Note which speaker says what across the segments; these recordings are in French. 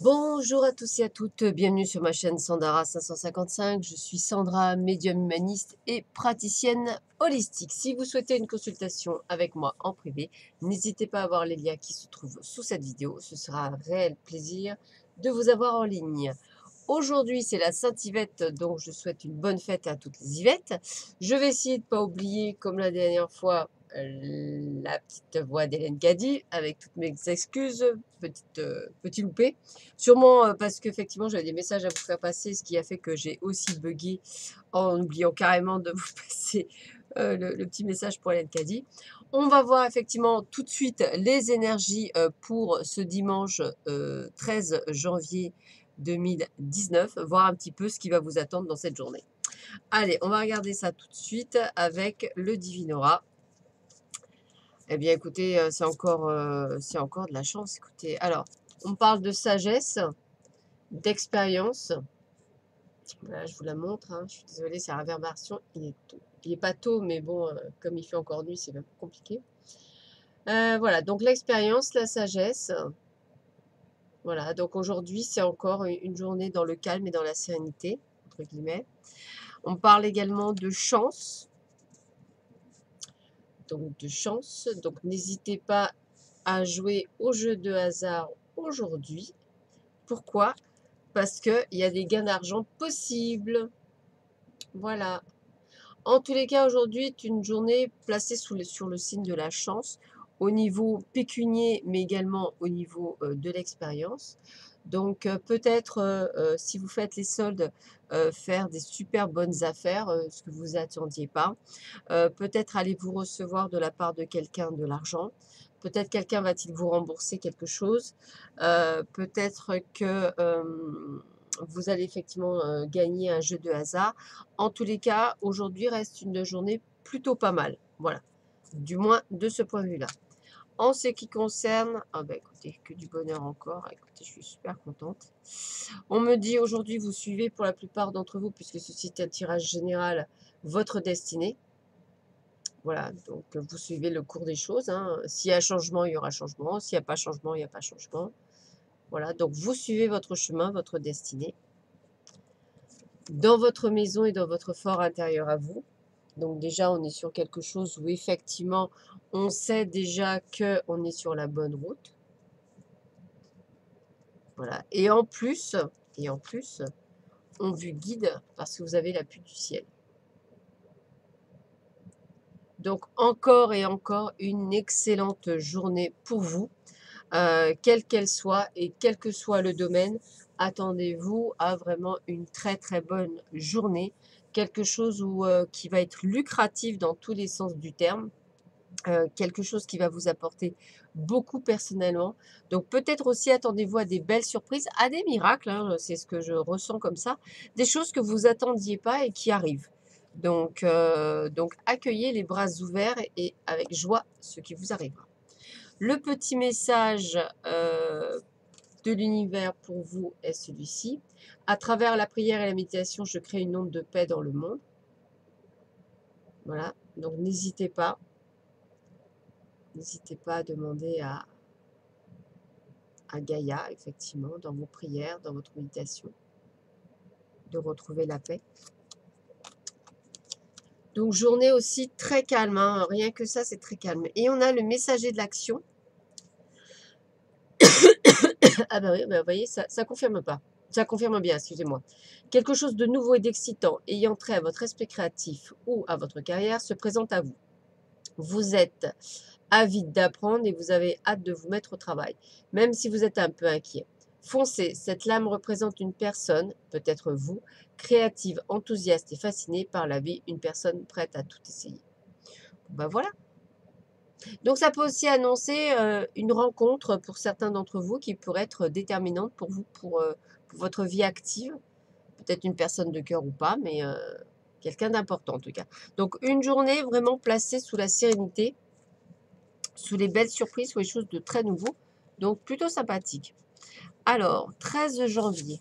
Speaker 1: Bonjour à tous et à toutes, bienvenue sur ma chaîne Sandara 555. Je suis Sandra, médium humaniste et praticienne holistique. Si vous souhaitez une consultation avec moi en privé, n'hésitez pas à voir les liens qui se trouvent sous cette vidéo. Ce sera un réel plaisir de vous avoir en ligne. Aujourd'hui, c'est la Saint-Yvette, donc je souhaite une bonne fête à toutes les Yvettes. Je vais essayer de ne pas oublier, comme la dernière fois, la petite voix d'Hélène Caddy, avec toutes mes excuses, petit loupé. Sûrement parce qu'effectivement, j'avais des messages à vous faire passer, ce qui a fait que j'ai aussi bugué en oubliant carrément de vous passer le petit message pour Hélène Caddy. On va voir effectivement tout de suite les énergies pour ce dimanche 13 janvier 2019, voir un petit peu ce qui va vous attendre dans cette journée. Allez, on va regarder ça tout de suite avec le Divinora. Eh bien, écoutez, c'est encore de la chance. Écoutez, alors, on parle de sagesse, d'expérience. Voilà, je vous la montre, hein. Je suis désolée, c'est la réverbération. Il est pas tôt, mais bon, comme il fait encore nuit, c'est un peu compliqué. Voilà, donc l'expérience, la sagesse. Voilà, donc aujourd'hui, c'est encore une journée dans le calme et dans la sérénité, entre guillemets. On parle également de chance. Donc de chance. Donc n'hésitez pas à jouer au jeu de hasard aujourd'hui. Pourquoi? Parce qu'il y a des gains d'argent possibles. Voilà. En tous les cas, aujourd'hui est une journée placée sur le signe de la chance, au niveau pécunier, mais également au niveau de l'expérience. Donc peut-être, si vous faites les soldes, faire des super bonnes affaires, ce que vous attendiez pas. Peut-être allez-vous recevoir de la part de quelqu'un de l'argent. Peut-être quelqu'un va-t-il vous rembourser quelque chose. Peut-être que vous allez effectivement gagner un jeu de hasard. En tous les cas, aujourd'hui reste une journée plutôt pas mal. Voilà, du moins de ce point de vue-là. En ce qui concerne, ah bah écoutez, que du bonheur encore. Écoutez, je suis super contente. On me dit aujourd'hui, vous suivez pour la plupart d'entre vous, puisque ceci est un tirage général, votre destinée. Voilà, donc vous suivez le cours des choses, hein. S'il y a changement, il y aura changement. S'il n'y a pas changement, il n'y a pas changement. Voilà, donc vous suivez votre chemin, votre destinée, dans votre maison et dans votre fort intérieur à vous. Donc déjà, on est sur quelque chose où effectivement, on sait déjà qu'on est sur la bonne route. Voilà, et en plus, on vous guide parce que vous avez l'appui du ciel. Donc encore et encore une excellente journée pour vous. Quelle qu'elle soit et quel que soit le domaine, attendez-vous à vraiment une très très bonne journée, quelque chose qui va être lucratif dans tous les sens du terme, quelque chose qui va vous apporter beaucoup personnellement. Donc peut-être aussi attendez-vous à des belles surprises, à des miracles, hein, c'est ce que je ressens comme ça, des choses que vous attendiez pas et qui arrivent. Donc accueillez les bras ouverts et avec joie ce qui vous arrivera. Le petit message de l'univers pour vous est celui-ci. À travers la prière et la méditation, je crée une onde de paix dans le monde. Voilà, donc n'hésitez pas à demander à Gaïa, effectivement, dans vos prières, dans votre méditation, de retrouver la paix. Donc journée aussi très calme, hein. Rien que ça, c'est très calme. Et on a le messager de l'action. Ah bah oui, bah vous voyez, ça confirme pas. Ça confirme bien, excusez-moi. Quelque chose de nouveau et d'excitant ayant trait à votre esprit créatif ou à votre carrière se présente à vous. Vous êtes avide d'apprendre et vous avez hâte de vous mettre au travail, même si vous êtes un peu inquiet. Foncez, cette lame représente une personne, peut-être vous, créative, enthousiaste et fascinée par la vie, une personne prête à tout essayer. Ben voilà. Donc ça peut aussi annoncer une rencontre pour certains d'entre vous qui pourrait être déterminante pour vous, pour votre vie active. Peut-être une personne de cœur ou pas, mais quelqu'un d'important en tout cas. Donc une journée vraiment placée sous la sérénité, sous les belles surprises, sous les choses de très nouveau. Donc plutôt sympathique. Alors, 13 janvier.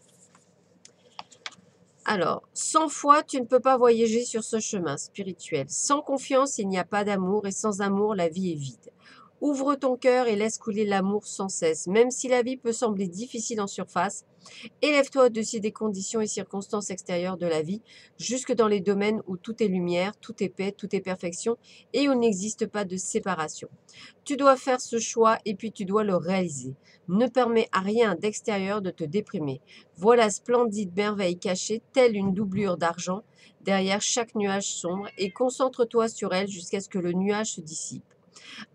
Speaker 1: Alors, sans foi, tu ne peux pas voyager sur ce chemin spirituel. Sans confiance, il n'y a pas d'amour et sans amour, la vie est vide. Ouvre ton cœur et laisse couler l'amour sans cesse. Même si la vie peut sembler difficile en surface, élève-toi au-dessus des conditions et circonstances extérieures de la vie, jusque dans les domaines où tout est lumière, tout est paix, tout est perfection et où il n'existe pas de séparation. Tu dois faire ce choix et puis tu dois le réaliser. Ne permets à rien d'extérieur de te déprimer. Voilà splendide merveille cachée, telle une doublure d'argent, derrière chaque nuage sombre, et concentre-toi sur elle jusqu'à ce que le nuage se dissipe.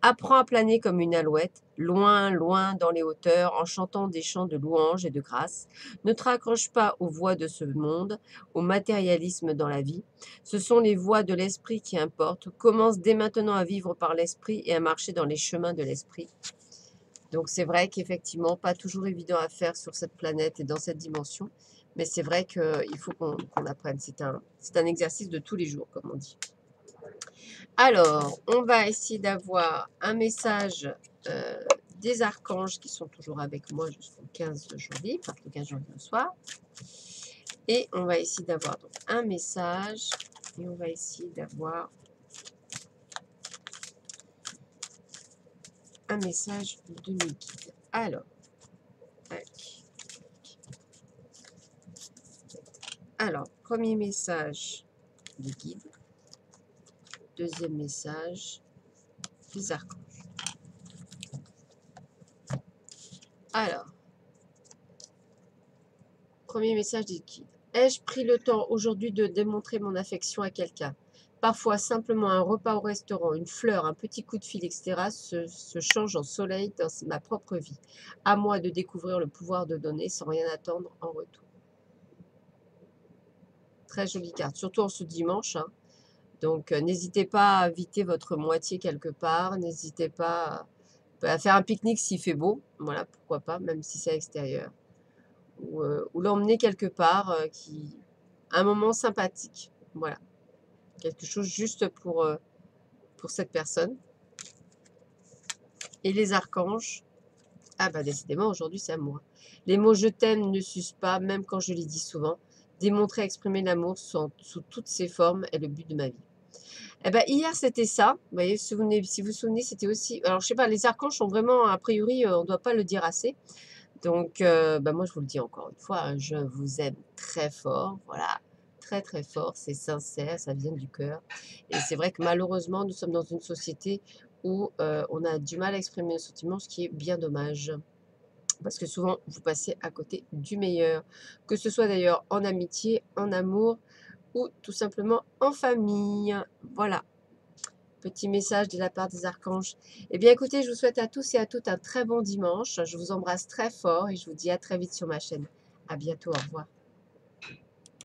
Speaker 1: Apprends à planer comme une alouette, loin, loin dans les hauteurs, en chantant des chants de louange et de grâce. Ne te raccroche pas aux voix de ce monde, au matérialisme dans la vie. Ce sont les voix de l'esprit qui importent. Commence dès maintenant à vivre par l'esprit et à marcher dans les chemins de l'esprit. Donc c'est vrai qu'effectivement, pas toujours évident à faire sur cette planète et dans cette dimension, mais c'est vrai qu'il faut qu'on apprenne. C'est un exercice de tous les jours, comme on dit. Alors, on va essayer d'avoir un message des archanges qui sont toujours avec moi jusqu'au 15 janvier, enfin le 15 janvier au soir. Et on va essayer d'avoir donc un message et on va essayer d'avoir un message de mes guides. Alors, tac. Alors, premier message des guides. Deuxième message des archanges. Alors, premier message des guides. Ai-je pris le temps aujourd'hui de démontrer mon affection à quelqu'un? Parfois, simplement un repas au restaurant, une fleur, un petit coup de fil, etc. se change en soleil dans ma propre vie. À moi de découvrir le pouvoir de donner sans rien attendre en retour. Très jolie carte, surtout en ce dimanche. Hein. Donc, n'hésitez pas à inviter votre moitié quelque part. N'hésitez pas à faire un pique-nique s'il fait beau. Voilà, pourquoi pas, même si c'est à l'extérieur. Ou l'emmener quelque part un moment sympathique. Voilà. Quelque chose juste pour cette personne. Et les archanges, ah bah décidément aujourd'hui c'est à moi. Les mots je t'aime ne s'usent pas, même quand je les dis souvent. Démontrer, exprimer l'amour sous toutes ses formes est le but de ma vie. Eh ben hier c'était ça. Vous voyez, si vous vous souvenez, c'était aussi. Alors je sais pas, les archanges sont vraiment, a priori, on ne doit pas le dire assez. Donc bah, moi je vous le dis encore une fois, hein, je vous aime très fort. Voilà. Très très fort, c'est sincère, ça vient du cœur. Et c'est vrai que malheureusement, nous sommes dans une société où on a du mal à exprimer nos sentiments, ce qui est bien dommage. Parce que souvent, vous passez à côté du meilleur. Que ce soit d'ailleurs en amitié, en amour ou tout simplement en famille. Voilà, petit message de la part des archanges. Eh bien écoutez, je vous souhaite à tous et à toutes un très bon dimanche. Je vous embrasse très fort et je vous dis à très vite sur ma chaîne. À bientôt, au revoir.